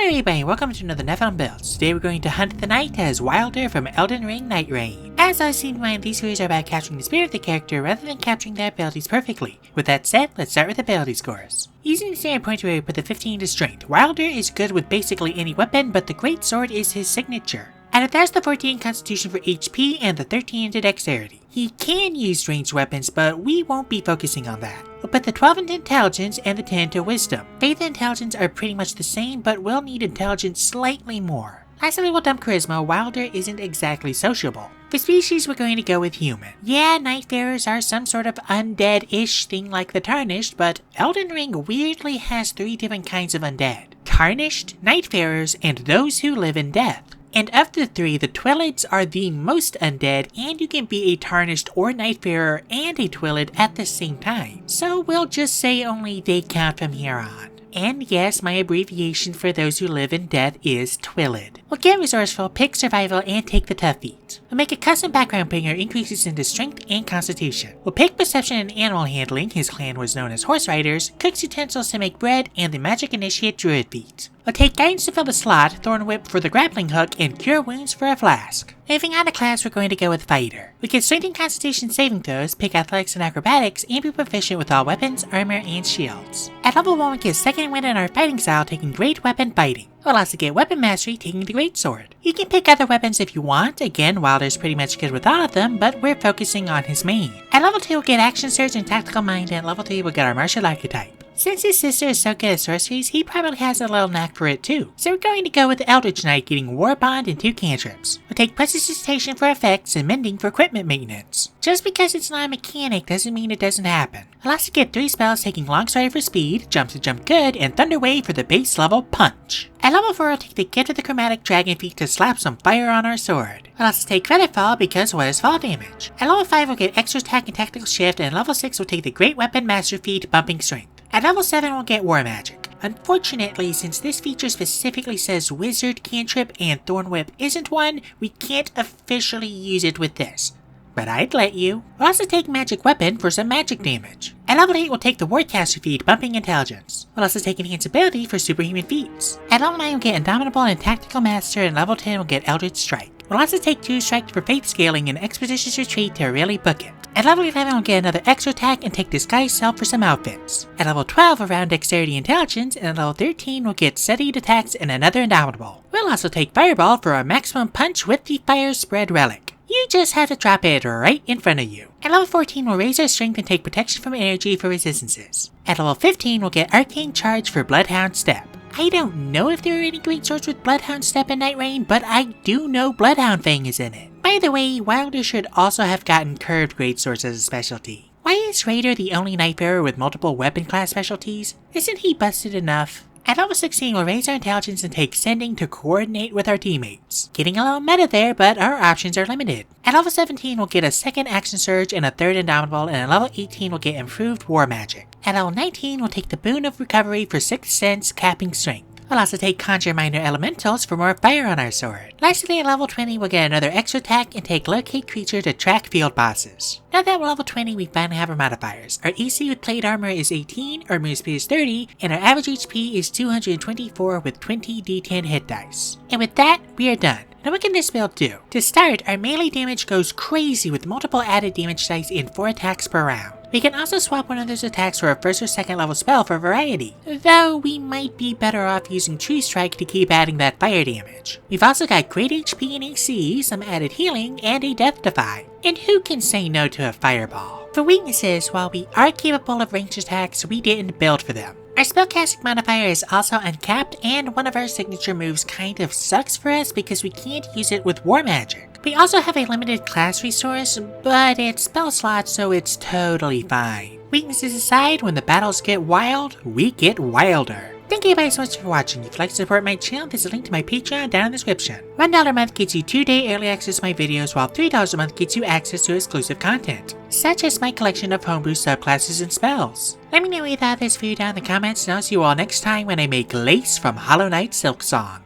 everybody, welcome to another Nephilim build. Today we're going to hunt the knight as Wylder from Elden Ring Nightreign. As I've seen, these series are about capturing the spirit of the character rather than capturing their abilities perfectly. With that said, let's start with ability scores. Using the standard point where we put the 15 to strength, Wylder is good with basically any weapon, but the great sword is his signature. And it has the 14 constitution for HP and the 13 to dexterity. He can use ranged weapons, but we won't be focusing on that. We'll put the 12 into intelligence and the 10 to wisdom. Faith and intelligence are pretty much the same, but we'll need intelligence slightly more. Lastly, we'll dump charisma. Wylder isn't exactly sociable. For species, we're going to go with human. Yeah, Nightfarers are some sort of undead-ish thing like the Tarnished, but Elden Ring weirdly has 3 different kinds of undead. Tarnished, Nightfarers, and those who live in death. And of the 3, the Twilids are the most undead, and you can be a Tarnished or Nightfarer and a Twilid at the same time. So we'll just say only they count from here on. And yes, my abbreviation for those who live in death is Twilid. We'll get resourceful, pick survival, and take the tough feat. We'll make a custom background pinger increases into strength and constitution. We'll pick perception and animal handling, his clan was known as horse riders, cooks utensils to make bread, and the magic initiate druid feat. We'll take guidance to fill the slot, thorn whip for the grappling hook, and cure wounds for a flask. Moving on to class, we're going to go with fighter. We can strength and constitution saving throws, pick athletics and acrobatics, and be proficient with all weapons, armor, and shields. At level 1, we get second wind in our fighting style, taking great weapon fighting. We'll also get weapon mastery, taking the great sword. You can pick other weapons if you want. Again, Wylder's pretty much good with all of them, but we're focusing on his main. At level 2, we'll get action surge and tactical mind, and at level 3, we'll get our martial archetype. Since his sister is so good at sorceries, he probably has a little knack for it too. So we're going to go with Eldritch Knight, getting War Bond and 2 cantrips. We'll take Prestidigitation for effects and Mending for equipment maintenance. Just because it's not a mechanic doesn't mean it doesn't happen. We'll also get 3 spells, taking Longsword for speed, Jump to Jump good, and Thunder Wave for the base level punch. At level 4, we'll take the Gift of the Chromatic Dragon feat to slap some fire on our sword. We'll also take Feather Fall because what is fall damage? At level 5, we'll get extra attack and tactical shift, and at level 6, we'll take the Great Weapon Master feat, bumping strength. At level 7, we'll get War Magic. Unfortunately, since this feature specifically says Wizard Cantrip and Thorn Whip isn't one, we can't officially use it with this. But I'd let you. We'll also take Magic Weapon for some magic damage. At level 8, we'll take the Wardcaster feat, bumping intelligence. We'll also take Enhance Ability for superhuman feats. At level 9, we'll get Indomitable and Tactical Master, and level 10, we'll get Eldritch Strike. We'll also take 2 Strike for faith scaling and Expeditious Retreat to really book it. At level 11, we'll get another extra attack and take Disguise Self for some outfits. At level 12, around Dexterity Intelligence, and at level 13, we'll get Studied Attacks and another Indomitable. We'll also take Fireball for our maximum punch with the Fire Spread Relic. You just have to drop it right in front of you. At level 14, we'll raise our strength and take protection from energy for resistances. At level 15, we'll get Arcane Charge for Bloodhound Step. I don't know if there are any great swords with Bloodhound Step in Nightreign, but I do know Bloodhound Fang is in it. By the way, Wylder should also have gotten curved greatswords as a specialty. Why is Raider the only Nightfarer with multiple weapon class specialties? Isn't he busted enough? At level 16, we'll raise our intelligence and take Sending to coordinate with our teammates. Getting a little meta there, but our options are limited. At level 17, we'll get a second action surge and a third Indomitable, and at level 18, we'll get improved War Magic. At level 19, we'll take the Boon of Recovery for 6th Sense, capping strength. We'll also take Conjure Minor Elementals for more fire on our sword. Lastly, at level 20, we'll get another extra attack and take Locate Creature to track field bosses. Now that we're level 20, we finally have our modifiers. Our AC with plate armor is 18, our move speed is 30, and our average HP is 224 with 20 d10 hit dice. And with that, we are done. Now what can this build do? To start, our melee damage goes crazy with multiple added damage dice and 4 attacks per round. We can also swap one of those attacks for a 1st or 2nd level spell for variety, though we might be better off using Tree Strike to keep adding that fire damage. We've also got great HP and AC, some added healing, and a Death Defy. And who can say no to a Fireball? For weaknesses, while we are capable of ranged attacks, we didn't build for them. Our spellcasting modifier is also uncapped, and one of our signature moves kind of sucks for us because we can't use it with War Magic. We also have a limited class resource, but it's spell slots, so it's totally fine. Weaknesses aside, when the battles get wild, we get wilder. Thank you guys so much for watching. If you'd like to support my channel, there's a link to my Patreon down in the description. $1 a month gets you 2-day early access to my videos, while $3 a month gets you access to exclusive content, such as my collection of homebrew subclasses and spells. Let me know what you thought of this video down in the comments, and I'll see you all next time when I make Lace from Hollow Knight Silksong.